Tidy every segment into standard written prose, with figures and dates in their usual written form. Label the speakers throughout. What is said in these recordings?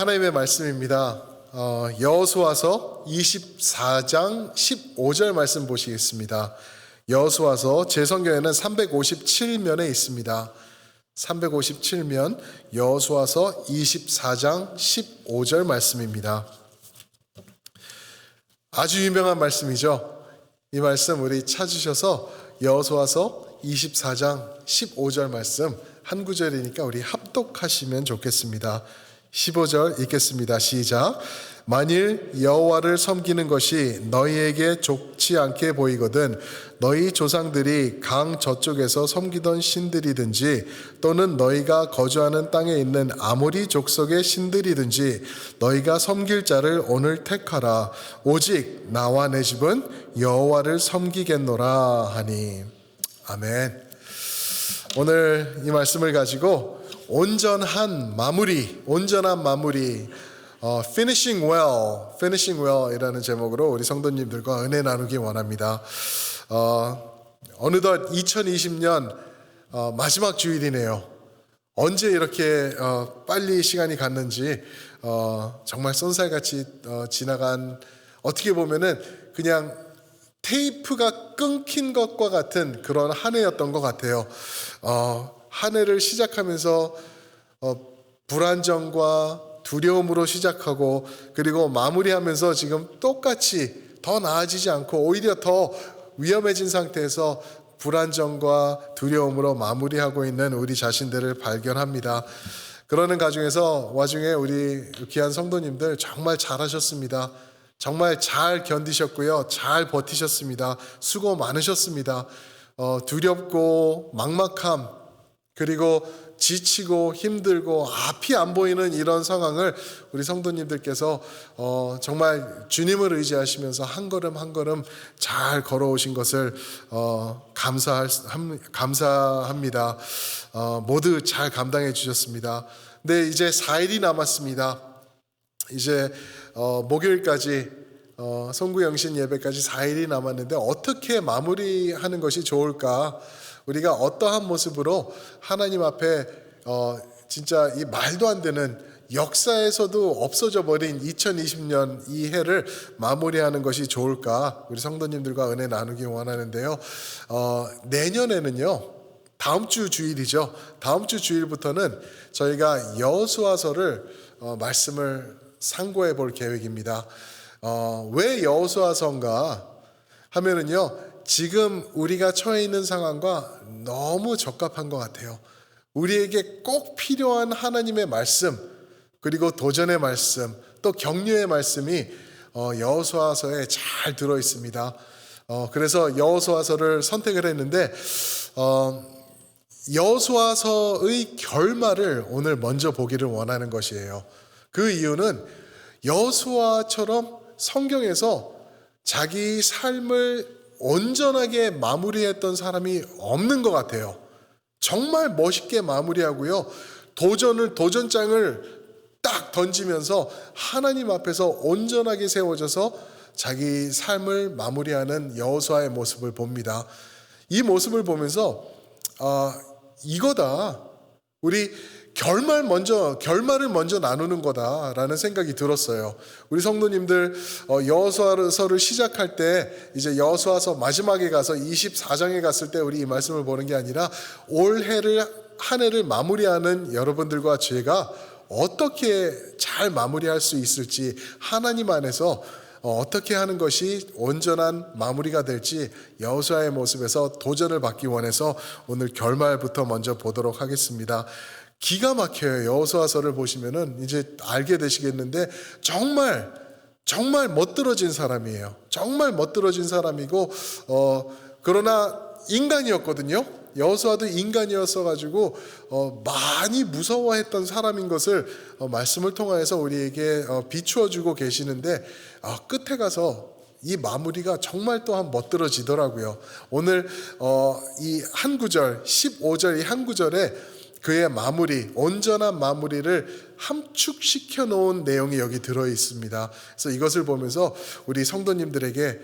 Speaker 1: 하나님의 말씀입니다. 여호수아서 24장 15절 말씀 보시겠습니다. 여호수아서 제 성경에는 357면에 있습니다. 357면 여호수아서 24장 15절 말씀입니다. 아주 유명한 말씀이죠. 이 말씀 우리 찾으셔서 여호수아서 24장 15절 말씀 한 구절이니까 우리 합독하시면 좋겠습니다. 15절 읽겠습니다. 시작. 만일 여호와를 섬기는 것이 너희에게 좋지 않게 보이거든 너희 조상들이 강 저쪽에서 섬기던 신들이든지 또는 너희가 거주하는 땅에 있는 아모리 족속의 신들이든지 너희가 섬길 자를 오늘 택하라. 오직 나와 내 집은 여호와를 섬기겠노라 하니. 아멘. 오늘 이 말씀을 가지고 온전한 마무리, finishing well 이라는 제목으로 우리 성도님들과 은혜 나누기 원합니다. 어느덧 2020년 마지막 주일이네요. 언제 이렇게 빨리 시간이 갔는지 정말 쏜살같이 지나간, 어떻게 보면은 그냥 테이프가 끊긴 것과 같은 그런 한 해였던 것 같아요. 한 해를 시작하면서 불안정과 두려움으로 시작하고 그리고 마무리하면서 지금 똑같이 더 나아지지 않고 오히려 더 위험해진 상태에서 불안정과 두려움으로 마무리하고 있는 우리 자신들을 발견합니다. 그러는 와중에 우리 귀한 성도님들 정말 잘하셨습니다. 정말 잘 견디셨고요. 잘 버티셨습니다. 수고 많으셨습니다. 두렵고 막막함 그리고 지치고 힘들고 앞이 안 보이는 이런 상황을 우리 성도님들께서 정말 주님을 의지하시면서 한 걸음 한 걸음 잘 걸어오신 것을 감사합니다. 모두 잘 감당해 주셨습니다. 근데 이제 4일이 남았습니다. 이제 목요일까지 송구영신 예배까지 4일이 남았는데 어떻게 마무리하는 것이 좋을까? 우리가 어떠한 모습으로 하나님 앞에 진짜 이 말도 안 되는 역사에서도 없어져 버린 2020년 이 해를 마무리하는 것이 좋을까? 우리 성도님들과 은혜 나누기 원하는데요. 내년에는요. 다음 주 주일이죠. 다음 주 주일부터는 저희가 여호수아서를 말씀을 상고해 볼 계획입니다. 왜 여호수아서인가 하면은요. 지금 우리가 처해 있는 상황과 너무 적합한 것 같아요. 우리에게 꼭 필요한 하나님의 말씀, 그리고 도전의 말씀, 또 격려의 말씀이 여호수아서에 잘 들어 있습니다. 그래서 여호수아서를 선택을 했는데 여호수아서의 결말을 오늘 먼저 보기를 원하는 것이에요. 그 이유는 여호수아처럼 성경에서 자기 삶을 온전하게 마무리했던 사람이 없는 것 같아요. 정말 멋있게 마무리하고요. 도전장을 딱 던지면서 하나님 앞에서 온전하게 세워져서 자기 삶을 마무리하는 여호수아의 모습을 봅니다. 이 모습을 보면서 이거다. 우리 결말을 먼저 나누는 거다라는 생각이 들었어요. 우리 성도님들 여호수아서를 시작할 때 이제 여호수아서 마지막에 가서 24장에 갔을 때 우리 이 말씀을 보는 게 아니라 한 해를 마무리하는 여러분들과 제가 어떻게 잘 마무리할 수 있을지 하나님 안에서 어떻게 하는 것이 온전한 마무리가 될지 여호수아의 모습에서 도전을 받기 원해서 오늘 결말부터 먼저 보도록 하겠습니다. 기가 막혀요. 여호수아서를 보시면은 이제 알게 되시겠는데 정말 멋들어진 사람이에요. 정말 멋들어진 사람이고 그러나 인간이었거든요. 여호수아도 인간이었어 가지고 많이 무서워했던 사람인 것을 말씀을 통하여서 우리에게 비추어 주고 계시는데 끝에 가서 이 마무리가 정말 또한 멋들어지더라고요. 오늘 이 한 구절 15절 이 한 구절에 그의 마무리, 온전한 마무리를 함축시켜 놓은 내용이 여기 들어 있습니다. 그래서 이것을 보면서 우리 성도님들에게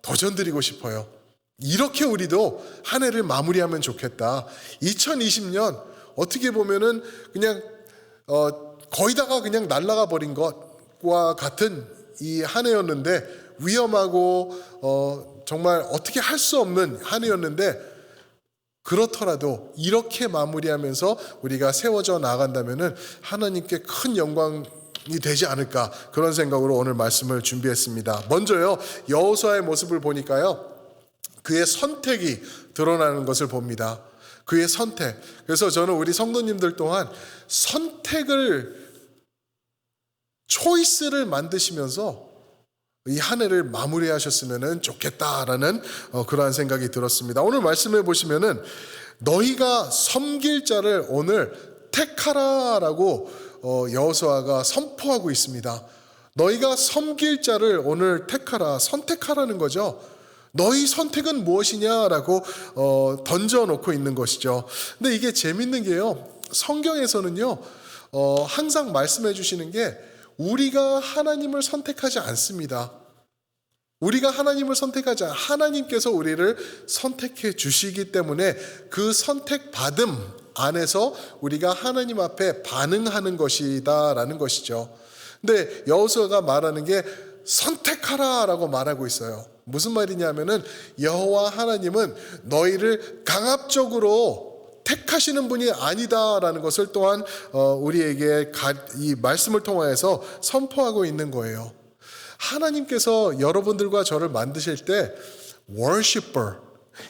Speaker 1: 도전드리고 싶어요. 이렇게 우리도 한 해를 마무리하면 좋겠다. 2020년 어떻게 보면은 그냥 거의 다가 그냥 날아가 버린 것과 같은 이 한 해였는데, 위험하고 정말 어떻게 할 수 없는 한 해였는데, 그렇더라도 이렇게 마무리하면서 우리가 세워져 나간다면은 하나님께 큰 영광이 되지 않을까, 그런 생각으로 오늘 말씀을 준비했습니다. 먼저요, 여호수아의 모습을 보니까요, 그의 선택이 드러나는 것을 봅니다. 그의 선택. 그래서 저는 우리 성도님들 또한 선택을, 초이스를 만드시면서 이 한 해를 마무리하셨으면 좋겠다라는 그러한 생각이 들었습니다. 오늘 말씀해 보시면은 너희가 섬길 자를 오늘 택하라라고 여호수아가 선포하고 있습니다. 너희가 섬길 자를 오늘 택하라, 선택하라는 거죠. 너희 선택은 무엇이냐라고 던져놓고 있는 것이죠. 근데 이게 재밌는 게요, 성경에서는요 항상 말씀해 주시는 게 우리가 하나님을 선택하지 않습니다. 우리가 하나님을 선택하지 않아, 하나님께서 우리를 선택해 주시기 때문에 그 선택받음 안에서 우리가 하나님 앞에 반응하는 것이다 라는 것이죠. 근데 여호수아가 말하는 게 선택하라라고 말하고 있어요. 무슨 말이냐면은 여호와 하나님은 너희를 강압적으로 택하시는 분이 아니다라는 것을 또한 우리에게 이 말씀을 통하여서 선포하고 있는 거예요. 하나님께서 여러분들과 저를 만드실 때 worshiper,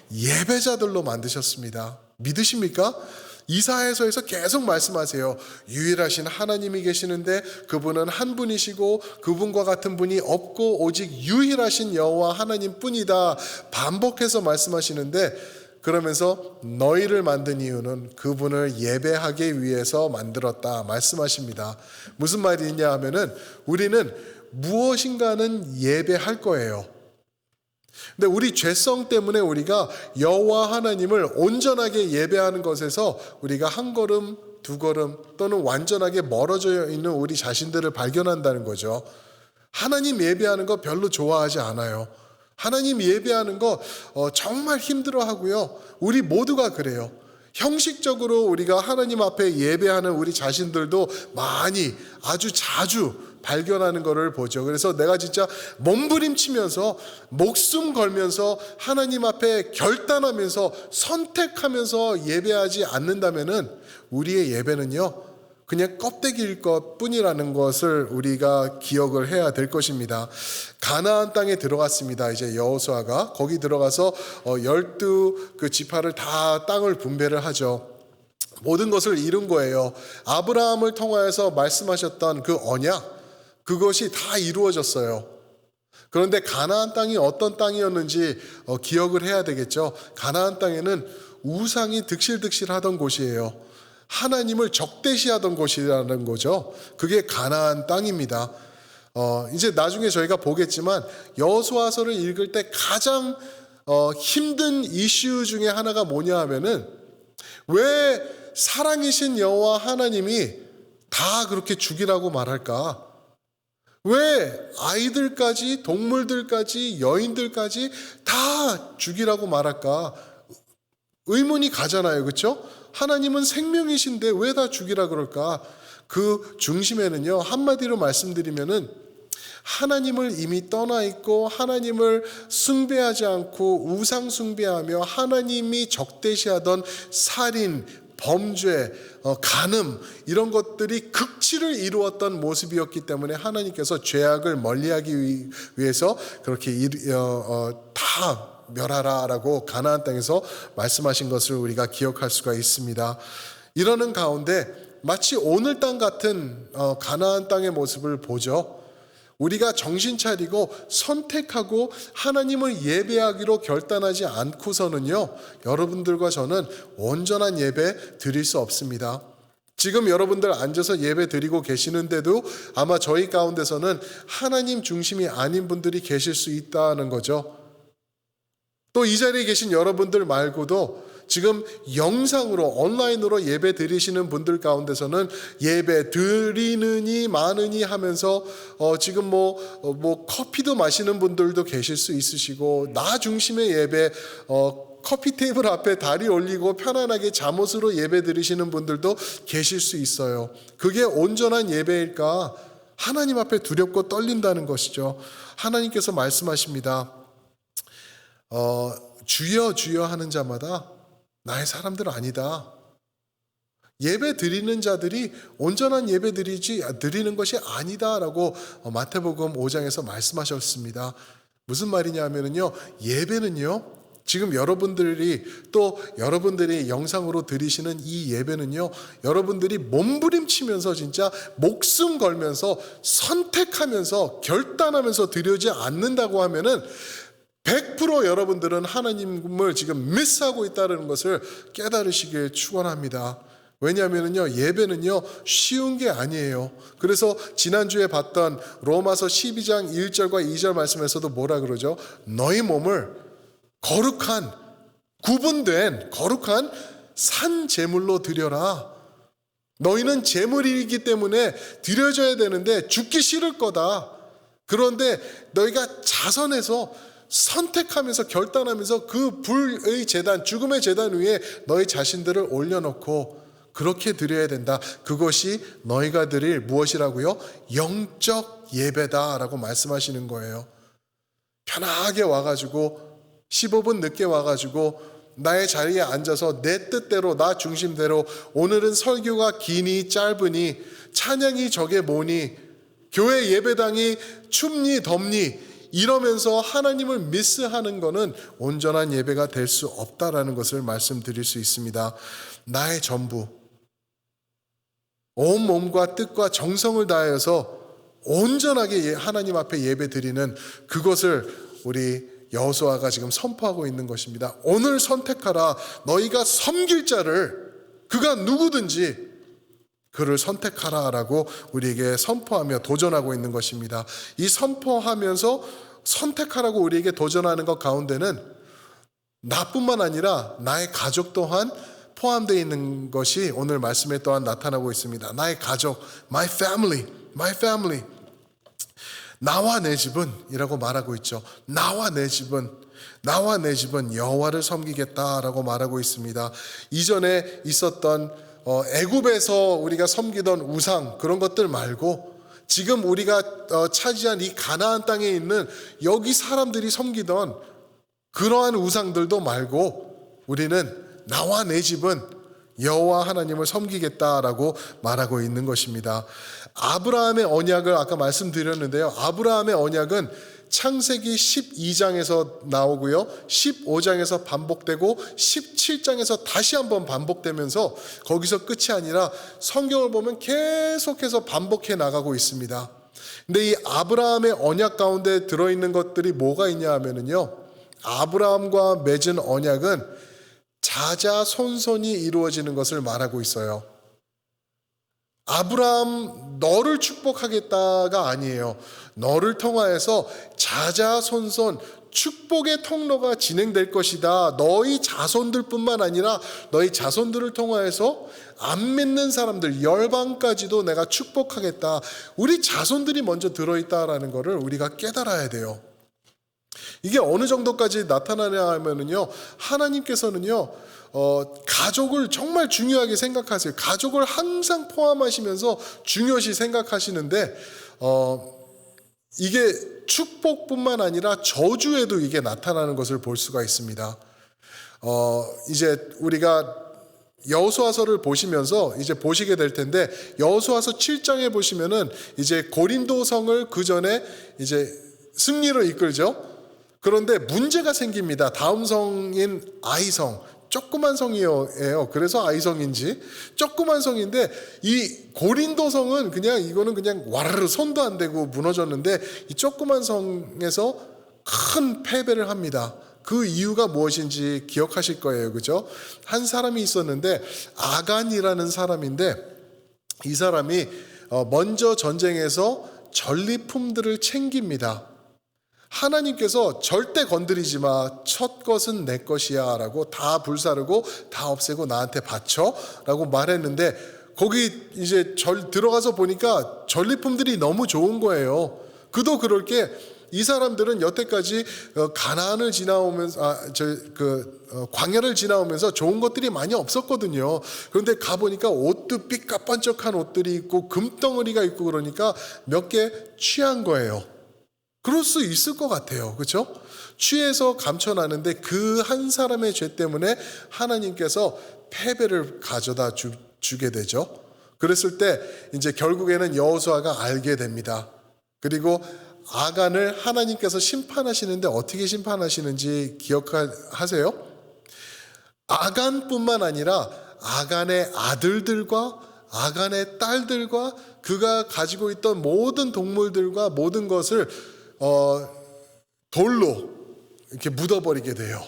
Speaker 1: 예배자들로 만드셨습니다. 믿으십니까? 이사야서에서 계속 말씀하세요. 유일하신 하나님이 계시는데 그분은 한 분이시고 그분과 같은 분이 없고 오직 유일하신 여호와 하나님뿐이다, 반복해서 말씀하시는데, 그러면서 너희를 만든 이유는 그분을 예배하기 위해서 만들었다 말씀하십니다. 무슨 말이냐 하면은 우리는 무엇인가는 예배할 거예요. 근데 우리 죄성 때문에 우리가 여호와 하나님을 온전하게 예배하는 것에서 우리가 한 걸음, 두 걸음 또는 완전하게 멀어져 있는 우리 자신들을 발견한다는 거죠. 하나님 예배하는 거 별로 좋아하지 않아요. 하나님 예배하는 거 정말 힘들어하고요. 우리 모두가 그래요. 형식적으로 우리가 하나님 앞에 예배하는 우리 자신들도 많이, 아주 자주 발견하는 것을 보죠. 그래서 내가 진짜 몸부림치면서 목숨 걸면서 하나님 앞에 결단하면서 선택하면서 예배하지 않는다면은 우리의 예배는요 그냥 껍데기일 것 뿐이라는 것을 우리가 기억을 해야 될 것입니다. 가나안 땅에 들어갔습니다. 이제 여호수아가 거기 들어가서 12 지파를 다 땅을 분배를 하죠. 모든 것을 이룬 거예요. 아브라함을 통하여서 말씀하셨던 그 언약, 그것이 다 이루어졌어요. 그런데 가나안 땅이 어떤 땅이었는지 기억을 해야 되겠죠. 가나안 땅에는 우상이 득실득실하던 곳이에요. 하나님을 적대시하던 곳이라는 거죠. 그게 가나안 땅입니다. 이제 나중에 저희가 보겠지만 여호수아서를 읽을 때 가장 힘든 이슈 중에 하나가 뭐냐 하면은 왜 사랑이신 여호와 하나님이 다 그렇게 죽이라고 말할까? 왜 아이들까지, 동물들까지, 여인들까지 다 죽이라고 말할까? 의문이 가잖아요. 그렇죠? 하나님은 생명이신데 왜 다 죽이라 그럴까? 그 중심에는요, 한마디로 말씀드리면은 하나님을 이미 떠나 있고 하나님을 숭배하지 않고 우상 숭배하며 하나님이 적대시하던 살인, 범죄, 간음 이런 것들이 극치를 이루었던 모습이었기 때문에 하나님께서 죄악을 멀리하기 위해서 그렇게 다 멸하라라고 가나안 땅에서 말씀하신 것을 우리가 기억할 수가 있습니다. 이러는 가운데 마치 오늘 땅 같은 가나안 땅의 모습을 보죠. 우리가 정신 차리고 선택하고 하나님을 예배하기로 결단하지 않고서는요, 여러분들과 저는 온전한 예배 드릴 수 없습니다. 지금 여러분들 앉아서 예배 드리고 계시는데도 아마 저희 가운데서는 하나님 중심이 아닌 분들이 계실 수 있다는 거죠. 또 이 자리에 계신 여러분들 말고도 지금 영상으로 온라인으로 예배 드리시는 분들 가운데서는 예배 드리느니 마느니 하면서 지금 뭐 커피도 마시는 분들도 계실 수 있으시고 나 중심의 예배 커피 테이블 앞에 다리 올리고 편안하게 잠옷으로 예배 드리시는 분들도 계실 수 있어요. 그게 온전한 예배일까? 하나님 앞에 두렵고 떨린다는 것이죠. 하나님께서 말씀하십니다. 주여 주여 하는 자마다 나의 사람들 아니다. 예배 드리는 자들이 온전한 예배 드리는 것이 아니다라고 마태복음 5장에서 말씀하셨습니다. 무슨 말이냐 하면요, 예배는요, 지금 여러분들이 영상으로 들으시는 이 예배는요, 여러분들이 몸부림치면서 진짜 목숨 걸면서 선택하면서 결단하면서 드리지 않는다고 하면은 100% 여러분들은 하나님을 지금 미스하고 있다는 것을 깨달으시길 축원합니다. 왜냐하면요, 예배는요 쉬운 게 아니에요. 그래서 지난주에 봤던 로마서 12장 1절과 2절 말씀에서도 뭐라 그러죠? 너희 몸을 거룩한, 구분된 거룩한 산 제물로 드려라. 너희는 제물이기 때문에 드려져야 되는데 죽기 싫을 거다. 그런데 너희가 자선해서 선택하면서 결단하면서 그 불의 제단, 죽음의 제단 위에 너희 자신들을 올려놓고 그렇게 드려야 된다. 그것이 너희가 드릴 무엇이라고요? 영적 예배다라고 말씀하시는 거예요. 편하게 와가지고 15분 늦게 와가지고 나의 자리에 앉아서 내 뜻대로 나 중심대로 오늘은 설교가 기니 짧으니 찬양이 저게 뭐니 교회 예배당이 춥니 덥니 이러면서 하나님을 미스하는 것은 온전한 예배가 될 수 없다라는 것을 말씀드릴 수 있습니다. 나의 전부 온 몸과 뜻과 정성을 다하여서 온전하게 하나님 앞에 예배 드리는 그것을 우리 여호수아가 지금 선포하고 있는 것입니다. 오늘 선택하라. 너희가 섬길 자를 그가 누구든지 그를 선택하라라고 우리에게 선포하며 도전하고 있는 것입니다. 이 선포하면서 선택하라고 우리에게 도전하는 것 가운데는 나뿐만 아니라 나의 가족 또한 포함되어 있는 것이 오늘 말씀에 또한 나타나고 있습니다. 나의 가족, my family. 나와 내 집은 이라고 말하고 있죠. 나와 내 집은 여호와를 섬기겠다라고 말하고 있습니다. 이전에 있었던 애굽에서 우리가 섬기던 우상 그런 것들 말고 지금 우리가 차지한 이 가나안 땅에 있는 여기 사람들이 섬기던 그러한 우상들도 말고 우리는 나와 내 집은 여호와 하나님을 섬기겠다라고 말하고 있는 것입니다. 아브라함의 언약을 아까 말씀드렸는데요. 아브라함의 언약은 창세기 12장에서 나오고요. 15장에서 반복되고 17장에서 다시 한번 반복되면서 거기서 끝이 아니라 성경을 보면 계속해서 반복해 나가고 있습니다. 근데 이 아브라함의 언약 가운데 들어있는 것들이 뭐가 있냐 하면은요. 아브라함과 맺은 언약은 자자손손이 이루어지는 것을 말하고 있어요. 아브라함 너를 축복하겠다가 아니에요. 너를 통하여서 자자손손 축복의 통로가 진행될 것이다. 너희 자손들뿐만 아니라 너희 자손들을 통하여서 안 믿는 사람들 열방까지도 내가 축복하겠다. 우리 자손들이 먼저 들어있다라는 것을 우리가 깨달아야 돼요. 이게 어느 정도까지 나타나냐 하면은요, 하나님께서는요, 가족을 정말 중요하게 생각하세요. 가족을 항상 포함하시면서 중요시 생각하시는데, 이게 축복뿐만 아니라 저주에도 이게 나타나는 것을 볼 수가 있습니다. 이제 우리가 여호수아서를 보시면서 이제 보시게 될 텐데, 여호수아서 7장에 보시면은 이제 고린도성을 그 전에 이제 승리로 이끌죠. 그런데 문제가 생깁니다. 다음 성인 아이성, 조그만 성이에요. 그래서 아이성인지 조그만 성인데 이 고린도성은 이거는 그냥 와르르 손도 안 대고 무너졌는데 이 조그만 성에서 큰 패배를 합니다. 그 이유가 무엇인지 기억하실 거예요. 그죠? 한 사람이 있었는데 아간이라는 사람인데 이 사람이 먼저 전쟁에서 전리품들을 챙깁니다. 하나님께서 절대 건드리지 마. 첫 것은 내 것이야 라고 다 불사르고 다 없애고 나한테 바쳐 라고 말했는데 거기 이제 들어가서 보니까 전리품들이 너무 좋은 거예요. 그도 그럴 게 이 사람들은 여태까지 가나안을 지나오면서 광야를 지나오면서 좋은 것들이 많이 없었거든요. 그런데 가보니까 옷도 삐까뻔쩍한 옷들이 있고 금덩어리가 있고 그러니까 몇 개 취한 거예요. 그럴 수 있을 것 같아요. 그렇죠? 취해서 감춰놨는데 그 한 사람의 죄 때문에 하나님께서 패배를 가져다 주게 되죠. 그랬을 때 이제 결국에는 여호수아가 알게 됩니다. 그리고 아간을 하나님께서 심판하시는데 어떻게 심판하시는지 기억하세요? 아간뿐만 아니라 아간의 아들들과 아간의 딸들과 그가 가지고 있던 모든 동물들과 모든 것을 돌로 이렇게 묻어버리게 돼요.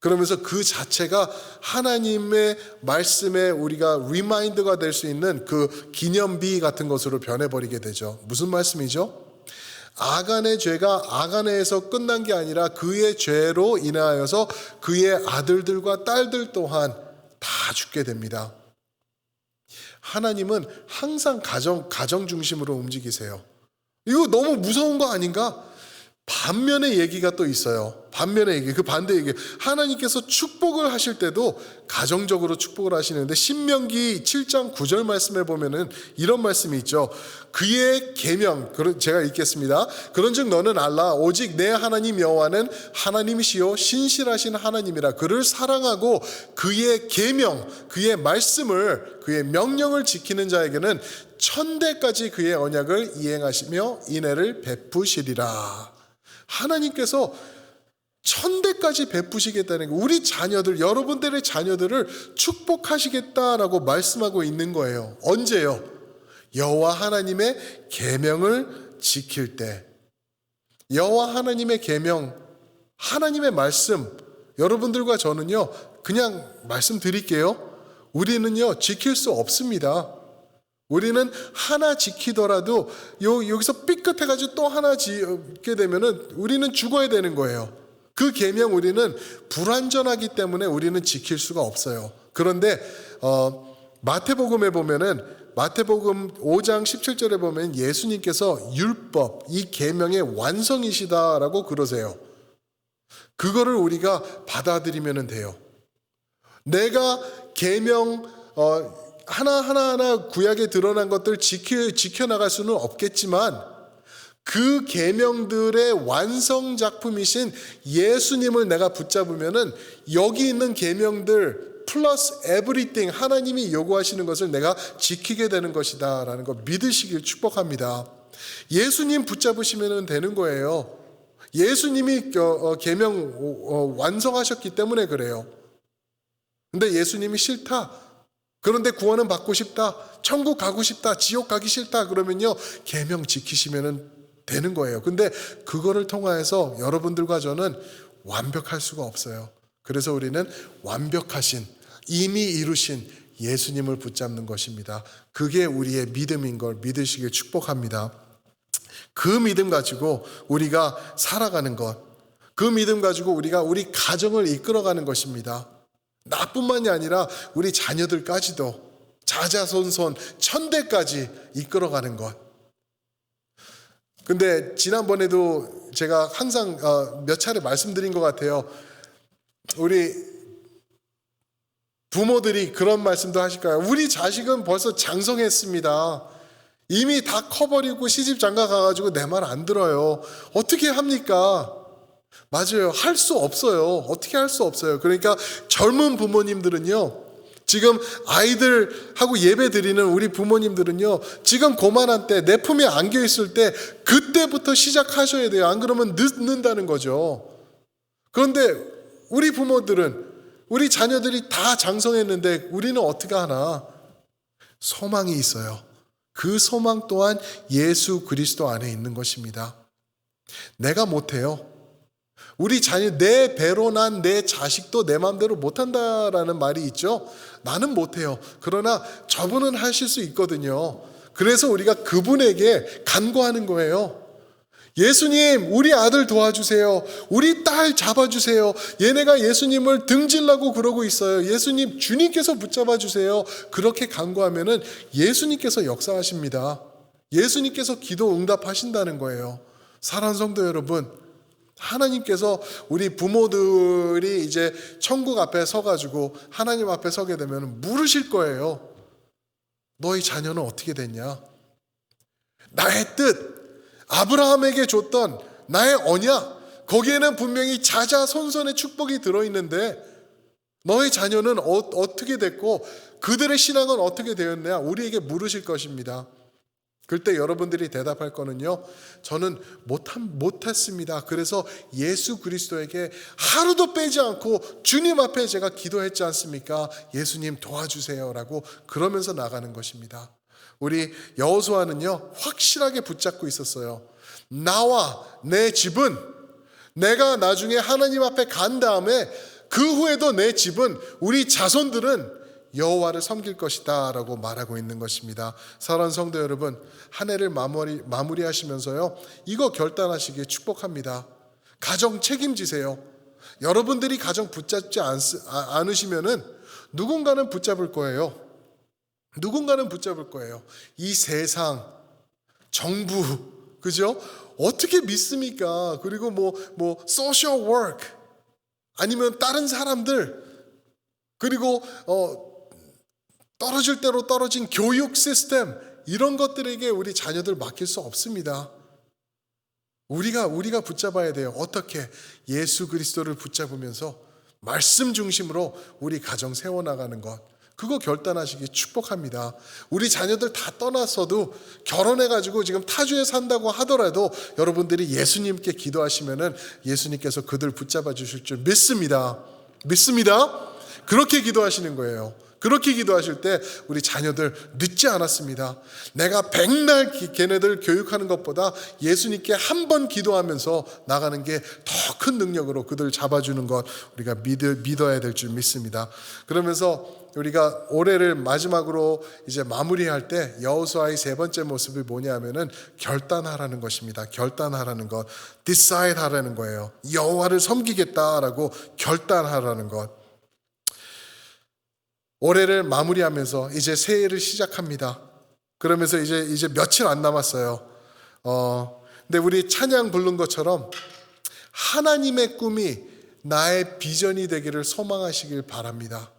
Speaker 1: 그러면서 그 자체가 하나님의 말씀에 우리가 리마인드가 될 수 있는 그 기념비 같은 것으로 변해버리게 되죠. 무슨 말씀이죠? 아간의 죄가 아간에서 끝난 게 아니라 그의 죄로 인하여서 그의 아들들과 딸들 또한 다 죽게 됩니다. 하나님은 항상 가정 중심으로 움직이세요. 이거 너무 무서운 거 아닌가? 반면의 얘기가 또 있어요. 반면의 얘기, 그 반대 얘기. 하나님께서 축복을 하실 때도 가정적으로 축복을 하시는데 신명기 7장 9절 말씀에 보면은 이런 말씀이 있죠. 그의 계명, 제가 읽겠습니다. 그런즉 너는 알라 오직 내 하나님 여호와는 하나님이시요 신실하신 하나님이라. 그를 사랑하고 그의 계명, 그의 말씀을, 그의 명령을 지키는 자에게는 천대까지 그의 언약을 이행하시며 인애를 베푸시리라. 하나님께서 천대까지 베푸시겠다는 거, 우리 자녀들, 여러분들의 자녀들을 축복하시겠다라고 말씀하고 있는 거예요. 언제요? 여호와 하나님의 계명을 지킬 때. 여호와 하나님의 계명, 하나님의 말씀, 여러분들과 저는요, 그냥 말씀드릴게요. 우리는요, 지킬 수 없습니다. 우리는 하나 지키더라도 여기서 삐끗해가지고 또 하나 지게 되면은 우리는 죽어야 되는 거예요. 그 계명 우리는 불완전하기 때문에 우리는 지킬 수가 없어요. 그런데 마태복음에 보면은 마태복음 5장 17절에 보면 예수님께서 율법, 이 계명의 완성이시다라고 그러세요. 그거를 우리가 받아들이면 돼요. 내가 계명 하나하나 구약에 드러난 것들 지켜나갈 수는 없겠지만 그 계명들의 완성 작품이신 예수님을 내가 붙잡으면은 여기 있는 계명들 플러스 에브리띵 하나님이 요구하시는 것을 내가 지키게 되는 것이다 라는 거 믿으시길 축복합니다. 예수님 붙잡으시면 되는 거예요. 예수님이 계명 완성하셨기 때문에 그래요. 근데 예수님이 싫다, 그런데 구원은 받고 싶다, 천국 가고 싶다, 지옥 가기 싫다 그러면요 계명 지키시면 되는 거예요. 근데 그거를 통하여서 여러분들과 저는 완벽할 수가 없어요. 그래서 우리는 완벽하신, 이미 이루신 예수님을 붙잡는 것입니다. 그게 우리의 믿음인 걸 믿으시길 축복합니다. 그 믿음 가지고 우리가 살아가는 것, 그 믿음 가지고 우리가 우리 가정을 이끌어가는 것입니다. 나뿐만이 아니라 우리 자녀들까지도 자자손손 천대까지 이끌어가는 것. 근데 지난번에도 제가 항상 몇 차례 말씀드린 것 같아요. 우리 부모들이 그런 말씀도 하실까요? 우리 자식은 벌써 장성했습니다. 이미 다 커버리고 시집 장가 가가지고 내 말 안 들어요. 어떻게 합니까? 맞아요. 할 수 없어요. 어떻게 할 수 없어요. 그러니까 젊은 부모님들은요, 지금 아이들하고 예배 드리는 우리 부모님들은요, 지금 고만한 때 내 품에 안겨 있을 때 그때부터 시작하셔야 돼요. 안 그러면 늦는다는 거죠. 그런데 우리 부모들은, 우리 자녀들이 다 장성했는데 우리는 어떻게 하나? 소망이 있어요. 그 소망 또한 예수 그리스도 안에 있는 것입니다. 내가 못해요. 우리 자녀, 내 배로 난 내 자식도 내 마음대로 못한다라는 말이 있죠. 나는 못해요. 그러나 저분은 하실 수 있거든요. 그래서 우리가 그분에게 간구하는 거예요. 예수님, 우리 아들 도와주세요. 우리 딸 잡아주세요. 얘네가 예수님을 등지려고 그러고 있어요. 예수님, 주님께서 붙잡아 주세요. 그렇게 간구하면은 예수님께서 역사하십니다. 예수님께서 기도 응답하신다는 거예요. 사랑하는 성도 여러분, 하나님께서 우리 부모들이 이제 천국 앞에 서가지고 하나님 앞에 서게 되면 물으실 거예요. 너희 자녀는 어떻게 됐냐? 나의 뜻, 아브라함에게 줬던 나의 언약, 거기에는 분명히 자자손손의 축복이 들어있는데 너의 자녀는 어떻게 됐고 그들의 신앙은 어떻게 되었냐? 우리에게 물으실 것입니다. 그때 여러분들이 대답할 거는요, 저는 못했습니다. 그래서 예수 그리스도에게 하루도 빼지 않고 주님 앞에 제가 기도했지 않습니까? 예수님 도와주세요 라고 그러면서 나가는 것입니다. 우리 여호수아는요 확실하게 붙잡고 있었어요. 나와 내 집은, 내가 나중에 하나님 앞에 간 다음에 그 후에도 내 집은, 우리 자손들은 여호와를 섬길 것이다 라고 말하고 있는 것입니다. 사랑하는 성도 여러분, 한 해를 마무리하시면서요 이거 결단하시기에 축복합니다. 가정 책임지세요. 여러분들이 가정 붙잡지 않으시면은 누군가는 붙잡을 거예요. 누군가는 붙잡을 거예요. 이 세상, 정부, 그죠? 어떻게 믿습니까? 그리고 소셜 워크, 아니면 다른 사람들, 그리고 떨어질 대로 떨어진 교육 시스템, 이런 것들에게 우리 자녀들 맡길 수 없습니다. 우리가 붙잡아야 돼요. 어떻게? 예수 그리스도를 붙잡으면서 말씀 중심으로 우리 가정 세워나가는 것, 그거 결단하시기 축복합니다. 우리 자녀들 다 떠났어도 결혼해가지고 지금 타주에 산다고 하더라도 여러분들이 예수님께 기도하시면은 예수님께서 그들 붙잡아 주실 줄 믿습니다. 믿습니다. 그렇게 기도하시는 거예요. 그렇게 기도하실 때 우리 자녀들 늦지 않았습니다. 내가 백날 걔네들 교육하는 것보다 예수님께 한 번 기도하면서 나가는 게 더 큰 능력으로 그들 잡아주는 것 우리가 믿어야 될 줄 믿습니다. 그러면서 우리가 올해를 마지막으로 이제 마무리할 때 여호수아의 세 번째 모습이 뭐냐면은 결단하라는 것입니다. 결단하라는 것, decide 하라는 거예요. 여호와를 섬기겠다라고 결단하라는 것. 올해를 마무리하면서 이제 새해를 시작합니다. 그러면서 이제 며칠 안 남았어요. 근데 우리 찬양 부른 것처럼 하나님의 꿈이 나의 비전이 되기를 소망하시길 바랍니다.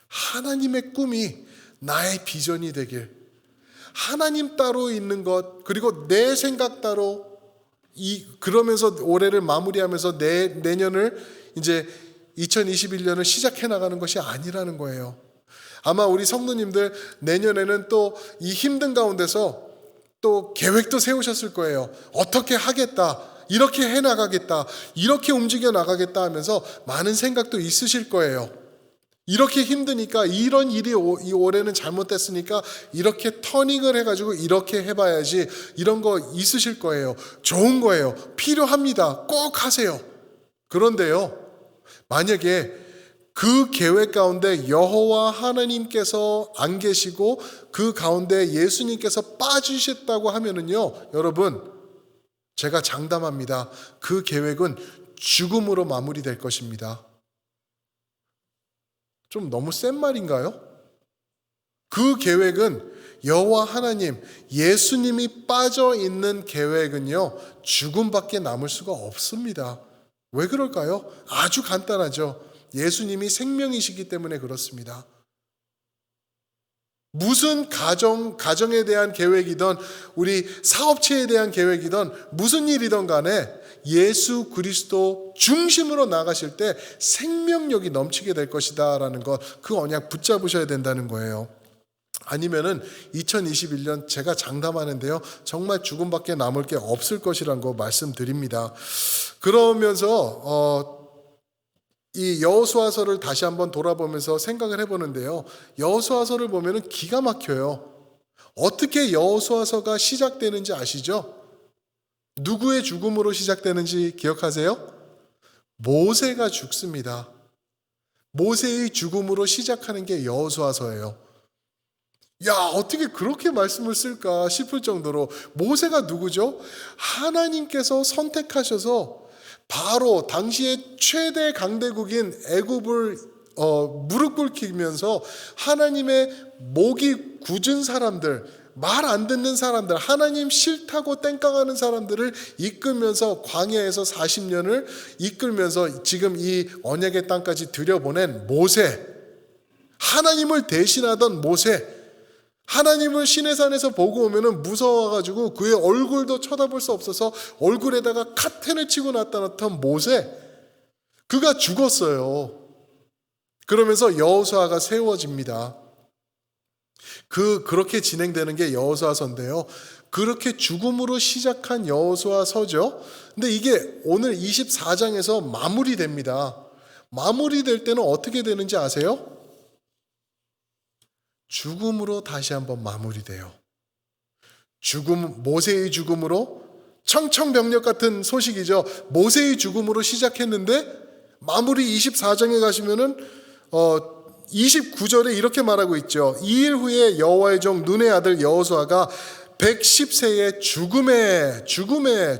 Speaker 1: 하나님의 꿈이 나의 비전이 되길. 하나님 따로 있는 것, 그리고 내 생각 따로, 그러면서 올해를 마무리하면서 내년을 이제 2021년을 시작해 나가는 것이 아니라는 거예요. 아마 우리 성도님들 내년에는 또 이 힘든 가운데서 또 계획도 세우셨을 거예요. 어떻게 하겠다, 이렇게 해나가겠다, 이렇게 움직여 나가겠다 하면서 많은 생각도 있으실 거예요. 이렇게 힘드니까, 이런 일이 이 올해는 잘못됐으니까 이렇게 터닝을 해가지고 이렇게 해봐야지, 이런 거 있으실 거예요. 좋은 거예요. 필요합니다. 꼭 하세요. 그런데요, 만약에 그 계획 가운데 여호와 하나님께서 안 계시고 그 가운데 예수님께서 빠지셨다고 하면은요, 여러분, 제가 장담합니다. 그 계획은 죽음으로 마무리될 것입니다. 좀 너무 센 말인가요? 그 계획은 여호와 하나님, 예수님이 빠져 있는 계획은요, 죽음밖에 남을 수가 없습니다. 왜 그럴까요? 아주 간단하죠. 예수님이 생명이시기 때문에 그렇습니다. 무슨 가정에 대한 계획이든 우리 사업체에 대한 계획이든 무슨 일이든 간에 예수 그리스도 중심으로 나가실 때 생명력이 넘치게 될 것이다 라는 것, 그 언약 붙잡으셔야 된다는 거예요. 아니면은 2021년 제가 장담하는데요, 정말 죽음밖에 남을 게 없을 것이라는 거 말씀드립니다. 그러면서 이 여호수아서를 다시 한번 돌아보면서 생각을 해보는데요, 여호수아서를 보면은 기가 막혀요. 어떻게 여호수아서가 시작되는지 아시죠? 누구의 죽음으로 시작되는지 기억하세요? 모세가 죽습니다. 모세의 죽음으로 시작하는 게 여호수아서예요. 야, 어떻게 그렇게 말씀을 쓸까 싶을 정도로, 모세가 누구죠? 하나님께서 선택하셔서 바로 당시의 최대 강대국인 애굽을 무릎 꿇히면서 하나님의 목이 굳은 사람들, 말 안 듣는 사람들, 하나님 싫다고 땡깡하는 사람들을 이끌면서 광야에서 40년을 이끌면서 지금 이 언약의 땅까지 들여보낸 모세, 하나님을 대신하던 모세, 하나님을 시내산에서 보고 오면은 무서워가지고 그의 얼굴도 쳐다볼 수 없어서 얼굴에다가 카텐을 치고 나타났던 모세, 그가 죽었어요. 그러면서 여호수아가 세워집니다. 그렇게 진행되는 게 여호수아서인데요. 그렇게 죽음으로 시작한 여호수아서죠. 근데 이게 오늘 24장에서 마무리됩니다. 마무리될 때는 어떻게 되는지 아세요? 죽음으로 다시 한번 마무리돼요. 모세의 죽음으로, 청천벽력 같은 소식이죠. 모세의 죽음으로 시작했는데 마무리 24장에 가시면은 29절에 이렇게 말하고 있죠. 2일 후에 여호와의 종 눈의 아들 여호수아가 110세에 죽음에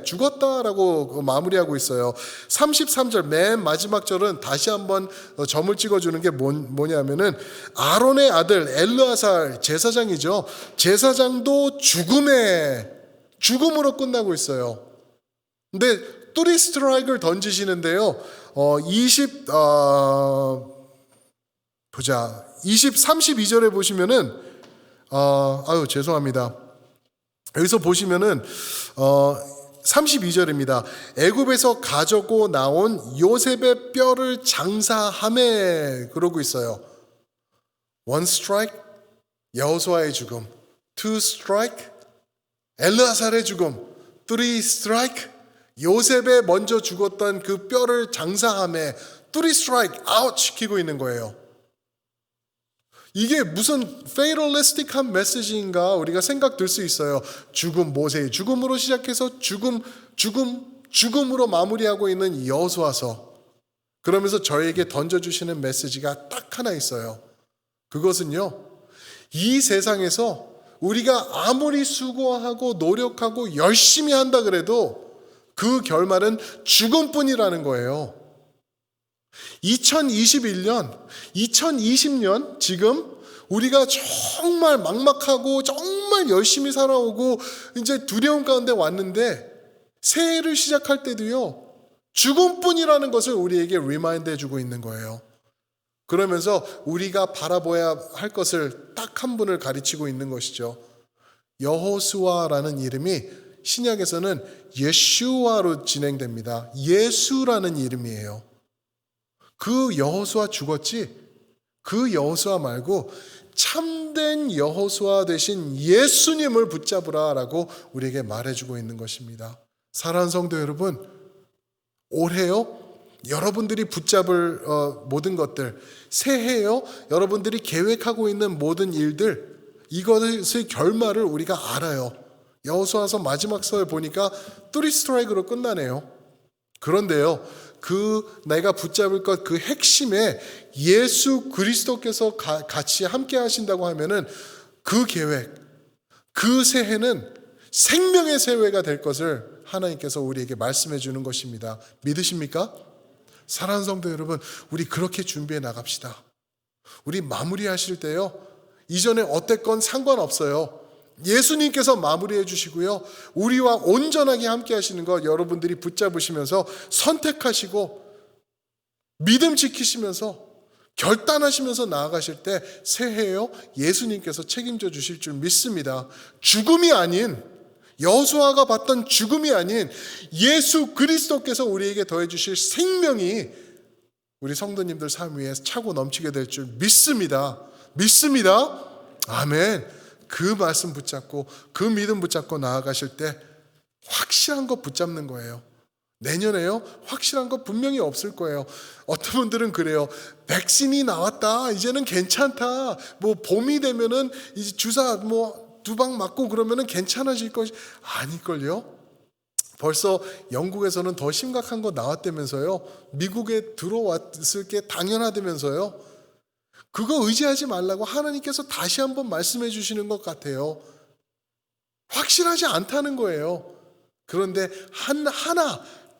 Speaker 1: 죽었다라고 마무리하고 있어요. 33절 맨 마지막 절은 다시 한번 점을 찍어주는 게 뭐냐면은 아론의 아들 엘르아살 제사장이죠. 제사장도 죽음으로 끝나고 있어요. 근데 뚜리 스트라이크를 던지시는데요. 32절에 보시면은 죄송합니다. 여기서 보시면은 32절입니다. 애굽에서 가져고 나온 요셉의 뼈를 장사하매 그러고 있어요. One strike 여호수아의 죽음, two strike 엘르아살의 죽음, three strike 요셉의 먼저 죽었던 그 뼈를 장사하매 three strike 아웃 시키고 있는 거예요. 이게 무슨 페이럴리스틱한 메시지인가 우리가 생각될 수 있어요. 모세의 죽음으로 시작해서 죽음으로 마무리하고 있는 여호수아서. 그러면서 저에게 던져주시는 메시지가 딱 하나 있어요. 그것은요, 이 세상에서 우리가 아무리 수고하고 노력하고 열심히 한다 그래도 그 결말은 죽음뿐이라는 거예요. 2021년, 2020년 지금 우리가 정말 막막하고 정말 열심히 살아오고 이제 두려움 가운데 왔는데 새해를 시작할 때도요, 죽음뿐이라는 것을 우리에게 리마인드 해주고 있는 거예요. 그러면서 우리가 바라봐야 할 것을 딱 한 분을 가르치고 있는 것이죠. 여호수아라는 이름이 신약에서는 예슈아로 진행됩니다. 예수라는 이름이에요. 그 여호수아 죽었지? 그 여호수아 말고 참된 여호수아 되신 예수님을 붙잡으라라고 우리에게 말해주고 있는 것입니다. 사랑하는 성도 여러분, 올해요, 여러분들이 붙잡을 모든 것들, 새해요, 여러분들이 계획하고 있는 모든 일들, 이것의 결말을 우리가 알아요. 여호수아서 마지막 서에 보니까 3 스트라이크로 끝나네요. 그런데요, 내가 붙잡을 것 그 핵심에 예수 그리스도께서 같이 함께 하신다고 하면은 그 계획, 그 새해는 생명의 새해가 될 것을 하나님께서 우리에게 말씀해 주는 것입니다. 믿으십니까? 사랑하는 성도 여러분, 우리 그렇게 준비해 나갑시다. 우리 마무리하실 때요, 이전에 어땠건 상관없어요. 예수님께서 마무리해 주시고요, 우리와 온전하게 함께 하시는 것 여러분들이 붙잡으시면서 선택하시고 믿음 지키시면서 결단하시면서 나아가실 때 새해요, 예수님께서 책임져 주실 줄 믿습니다. 죽음이 아닌, 여호수아가 봤던 죽음이 아닌 예수 그리스도께서 우리에게 더해 주실 생명이 우리 성도님들 삶 위에 차고 넘치게 될 줄 믿습니다. 아멘. 그 말씀 붙잡고 그 믿음 붙잡고 나아가실 때 확실한 것 붙잡는 거예요. 내년에요, 확실한 것 분명히 없을 거예요. 어떤 분들은 그래요. 백신이 나왔다, 이제는 괜찮다, 봄이 되면은 이제 주사 2방 맞고 그러면은 괜찮아질 것이 아닐걸요. 벌써 영국에서는 더 심각한 거 나왔다면서요. 미국에 들어왔을 게 당연하다면서요. 그거 의지하지 말라고 하나님께서 다시 한번 말씀해 주시는 것 같아요. 확실하지 않다는 거예요. 그런데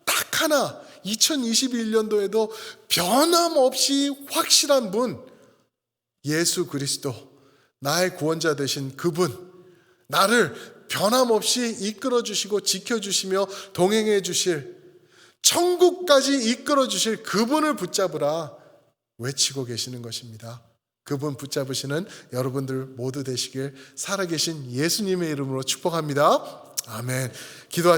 Speaker 1: 딱 하나 2021년도에도 변함없이 확실한 분, 예수 그리스도, 나의 구원자 되신 그분, 나를 변함없이 이끌어 주시고 지켜 주시며 동행해 주실, 천국까지 이끌어 주실 그분을 붙잡으라 외치고 계시는 것입니다. 그분 붙잡으시는 여러분들 모두 되시길 살아계신 예수님의 이름으로 축복합니다. 아멘. 기도하시겠습니다.